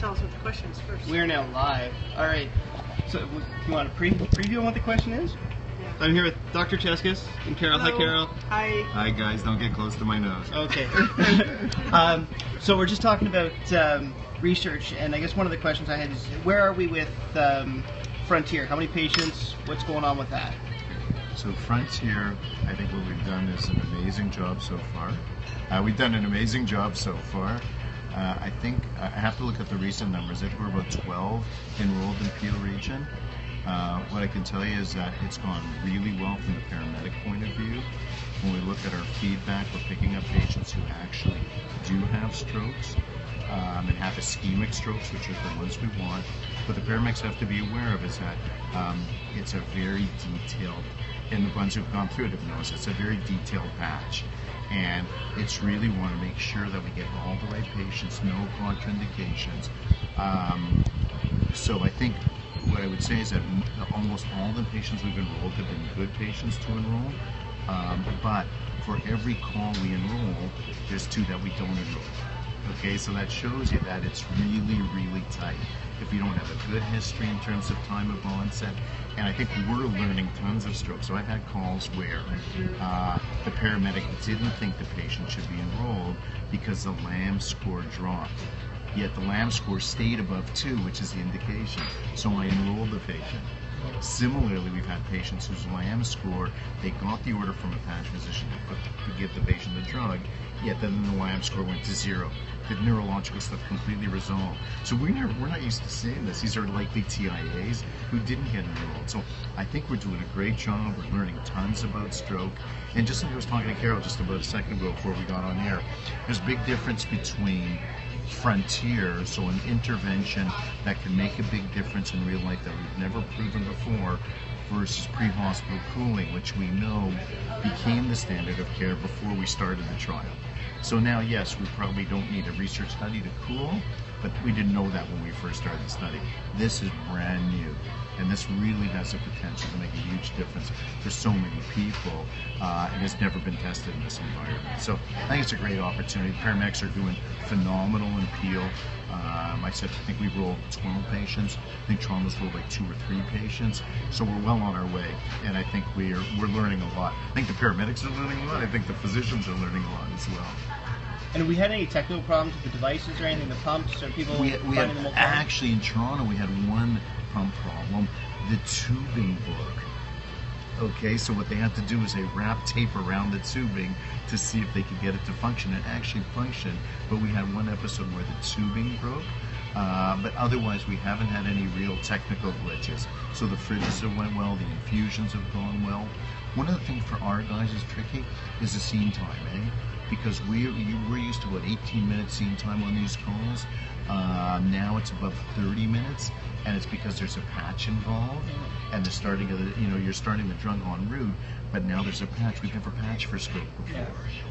tell us what the question is first. We're now live. All right. So, you want to preview on what the question is? Yeah. I'm here with Dr. Cheskis and Carol. Hello. Hi, Carol. Hi. Hi guys, don't get close to my nose. Okay. So we're just talking about research, and I guess one of the questions I had is, where are we with Frontier? How many patients? What's going on with that? So Frontier, I think what we've done is an amazing job so far. We've done an amazing job so far. I think I have to look at the recent numbers. I think we're about 12 enrolled in Peel region. What I can tell you is that it's gone really well from the paramedic point of view. When we look at our feedback, we're picking up patients who actually do have strokes and have ischemic strokes, which are the ones we want. What the paramedics have to be aware of is that it's a very detailed, and the ones who've gone through it have noticed, it's a very detailed patch. And it's really want to make sure that we get all the right patients, no contraindications. So I think what I would say is that almost all the patients we've enrolled have been good patients to enroll. But for every call we enroll, there's 2 that we don't enroll. Okay, so that shows you that it's really, really tight if you don't have a good history in terms of time of onset. And I think we're learning tons of strokes. So I've had calls where the paramedic didn't think the patient should be enrolled because the LAM score dropped. Yet the LAM score stayed above 2, which is the indication. So I enrolled the patient. Similarly, we've had patients whose LAM score, they got the order from a patch physician to give the patient the drug, yet then the LAM score went to 0. The neurological stuff completely resolved. So we're not used to seeing this. These are likely TIAs who didn't get enrolled. So I think we're doing a great job. We're learning tons about stroke. And just like I was talking to Carol just about a second ago before we got on air, there's a big difference between Frontier, so an intervention that can make a big difference in real life that we've never proven before, versus pre-hospital cooling, which we know became the standard of care before we started the trial. So now, yes, we probably don't need a research study to cool, but we didn't know that when we first started the study. This is brand new, and this really has the potential to make a huge difference for so many people, and has never been tested in this environment. So I think it's a great opportunity. Paramedics are doing phenomenal in Peel. I think we've rolled 12 patients. I think Toronto's rolled like 2 or 3 patients. So we're well on our way, and I think we're learning a lot. I think the paramedics are learning a lot. I think the physicians are learning a lot as well. And have we had any technical problems with the devices or anything, the pumps, or people we finding had them okay? actually in Toronto we had one pump problem. The tubing broke. Okay, so what they had to do is they wrapped tape around the tubing to see if they could get it to function. It actually functioned, but we had one episode where the tubing broke. But otherwise, we haven't had any real technical glitches. So the fridges have went well, the infusions have gone well. One of the things for our guys is tricky is the scene time, because we're used to about 18-minute scene time on these calls. Now it's above 30 minutes, and it's because there's a patch involved, and they're starting you're starting the drug en route, but now there's a patch. We've never patched for stroke before.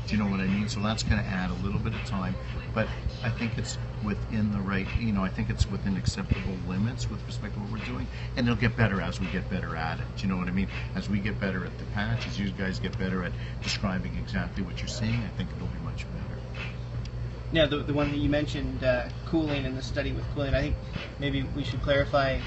Do you know what I mean? So that's going to add a little bit of time, but I think it's within the right, I think it's within acceptable limits with respect to what we're doing, and it'll get better as we get better at it. Do you know what I mean? As we get better at the patch, as you guys get better at describing exactly what you're seeing, I think it'll be much better. Now, the one that you mentioned, cooling, and the study with cooling, I think maybe we should clarify,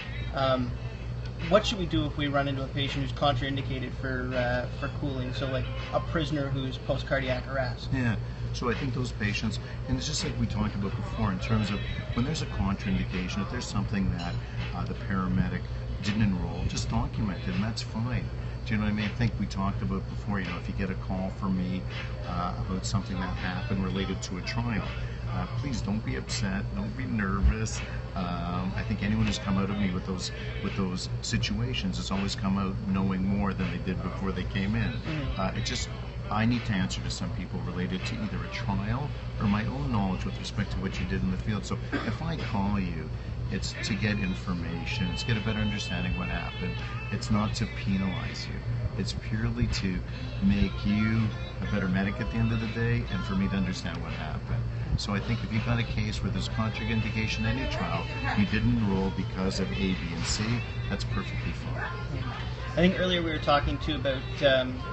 what should we do if we run into a patient who's contraindicated for cooling? So like a prisoner who's post-cardiac arrest. Yeah, so I think those patients, and it's just like we talked about before in terms of when there's a contraindication, if there's something that the paramedic didn't enroll, just document it, and that's fine. Do you know what I mean? I think we talked about before, if you get a call from me about something that happened related to a trial, please don't be upset, don't be nervous. I think anyone who's come out of me with those situations has always come out knowing more than they did before they came in. I need to answer to some people related to either a trial or my own knowledge with respect to what you did in the field. So if I call you, it's to get information, it's to get a better understanding what happened. It's not to penalize you. It's purely to make you a better medic at the end of the day, and for me to understand what happened. So I think if you've got a case where there's contraindication in any trial, you didn't enroll because of A, B, and C, that's perfectly fine. I think earlier we were talking too about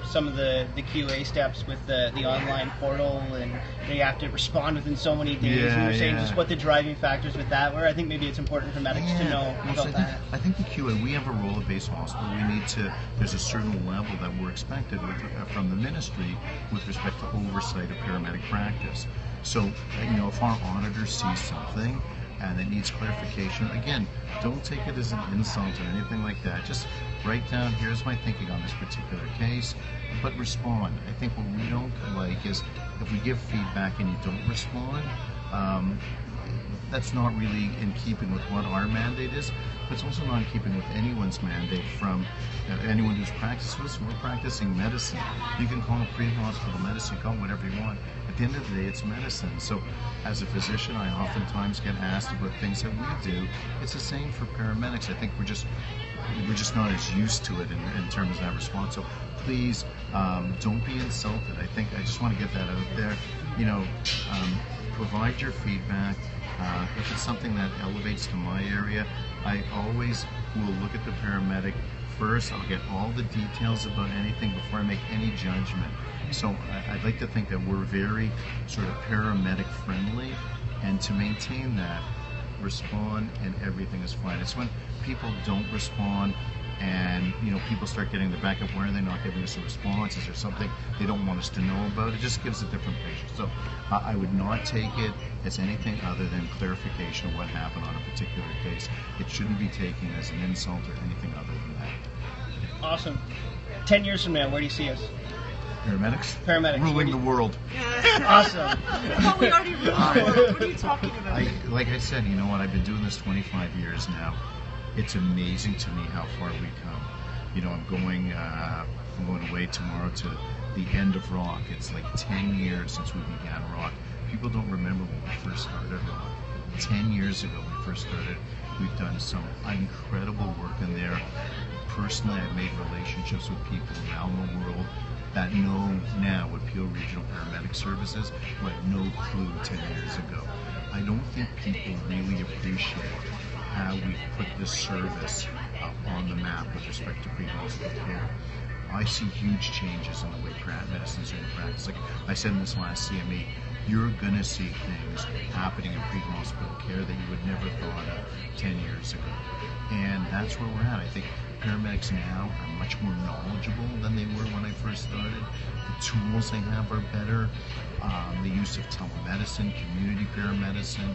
some of the QA steps with the online portal, and you have to respond within so many days. Yeah, and you're saying yeah. just what the driving factors with that were. I think maybe it's important for medics to know Well, about so that. I think the QA, we have a role-based hospital. We need to, there's a certain level that we're expected from the ministry with respect to oversight of paramedic practice. So, if our auditor sees something and it needs clarification, again, don't take it as an insult or anything like that. Just write down, here's my thinking on this particular case, but respond. I think what we don't like is if we give feedback and you don't respond, that's not really in keeping with what our mandate is, but it's also not in keeping with anyone's mandate from anyone who's practicing. Listen, we're practicing medicine. You can call it pre-hospital medicine, you call it whatever you want. At the end of the day, it's medicine. So as a physician, I oftentimes get asked about things that we do. It's the same for paramedics. I think we're just not as used to it in terms of that response. So please don't be insulted. I just want to get that out there. Provide your feedback. If it's something that elevates to my area, I always will look at the paramedic first. I'll get all the details about anything before I make any judgment. So I'd like to think that we're very sort of paramedic friendly, and to maintain that, respond and everything is fine. It's when people don't respond and people start getting the back up. Why are they not giving us a response? Is there something they don't want us to know about? It just gives a different picture. So I would not take it as anything other than clarification of what happened on a particular case. It shouldn't be taken as an insult or anything other than that. Awesome. 10 years from now, where do you see us? Paramedics? Paramedics. Ruling the world. Awesome. Oh, we already ruled the world. What are you talking about? Like I said, you know what? I've been doing this 25 years now. It's amazing to me how far we come. I'm going away tomorrow to the end of rock. It's like 10 years since we began rock. People don't remember when we first started rock. 10 years ago we first started. We've done some incredible work in there. Personally, I've made relationships with people around the world that know now what Peel Regional Paramedic Service is, but no clue 10 years ago. I don't think people really appreciate how we put this service on the map with respect to pre-hospital care. I see huge changes in the way medicine's in practice. Like I said in this last CME, you're going to see things happening in pre-hospital care that you would never thought of 10 years ago. And that's where we're at. I think paramedics now are much more knowledgeable than they were when I first started. The tools they have are better. The use of telemedicine, community paramedicine.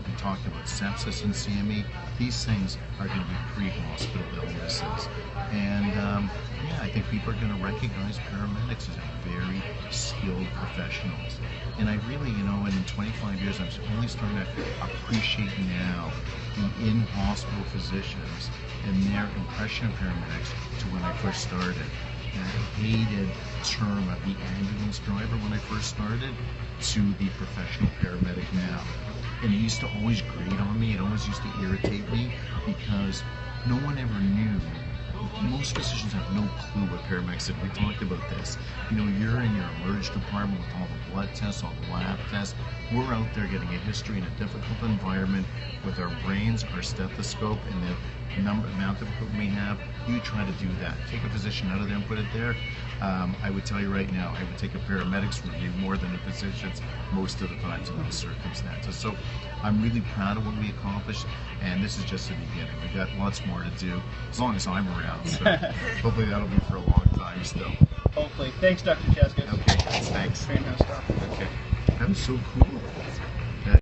We talked about sepsis and CME. These things are going to be pre-hospital illnesses. And I think people are going to recognize paramedics as very skilled professionals. And I really, in 25 years, I'm only starting to appreciate now the in-hospital physicians and their impression of paramedics to when I first started. And I hated the term of the ambulance driver when I first started to the professional paramedic now. And it used to always grate on me. It always used to irritate me because no one ever knew. Most physicians have no clue what paramedics did. We talked about this. You're in your emerge department with all the blood tests, all the lab tests. We're out there getting a history in a difficult environment with our brains, our stethoscope, and the amount of equipment we have. You try to do that. Take a physician out of there and put it there. I would tell you right now, I would take a paramedic's review more than a physician's most of the times in those circumstances. So I'm really proud of what we accomplished, and this is just the beginning. We've got lots more to do, as long as I'm around. So hopefully that'll be for a long time still. Hopefully. Thanks, Dr. Cheskis. Okay, thanks. Very nice stuff. Okay. That was so cool.